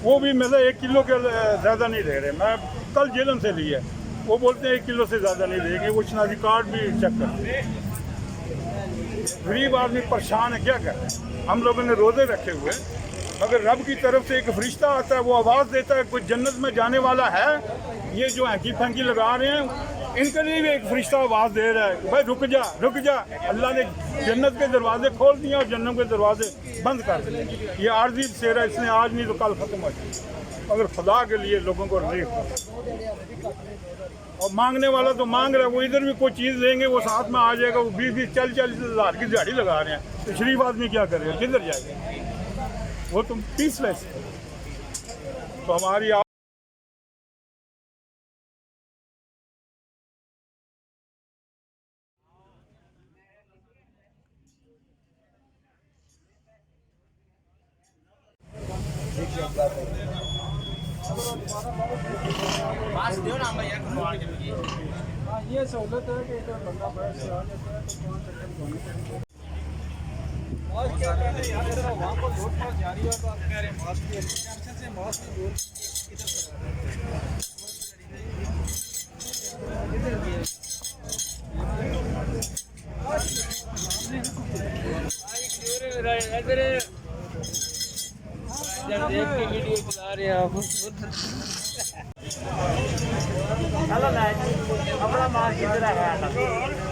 वो भी मतलब 1 किलो के ज़्यादा नहीं दे रहे। मैं कल जेलम से ली है, वो बोलते हैं 1 किलो से ज़्यादा नहीं देंगे। वो शनाख्ती कार्ड भी चेक करते हैं। गरीब आदमी परेशान है, क्या करें। हम लोगों ने रोज़े रखे हुए, मगर रब की तरफ से एक फरिश्ता आता है, वो आवाज़ देता है कोई जन्नत में जाने वाला है। ये जो हैंकी फैंकी लगा रहे हैं, इनके लिए भी एक फरिश्ता आवाज़ दे रहा है, भाई रुक जा रुक जा। अल्लाह ने जन्नत के दरवाजे खोल दिए और जन्नत के दरवाजे बंद कर दिए। ये आर्जी सेरा, इसने आज नहीं तो कल ख़त्म हो जाए। मगर खुदा के लिए लोगों को रिलीफ। और मांगने वाला तो मांग रहा है, वो इधर भी कोई चीज़ देंगे वो साथ में आ जाएगा। वो 20-20 40-40 हज़ार की दिहाड़ी लगा रहे हैं, तो शरीफ आदमी क्या करेगा, किधर जाएगा। वो तुम पीसलेस है। तो हमारी ये सहूलत है कि अगर बंदा बैठ से आ जाता है तो 5 सेकंड होने मास्क क्या कह रहे यार, जरा वहाँ पर रोड पर जा रही हो तो आप कह रहे हैं मास्क की टेंशन से मास्क की रोड किधर देख के वीडियो चला रहे हैं आप। चलो ना अपना मास्क किधर है।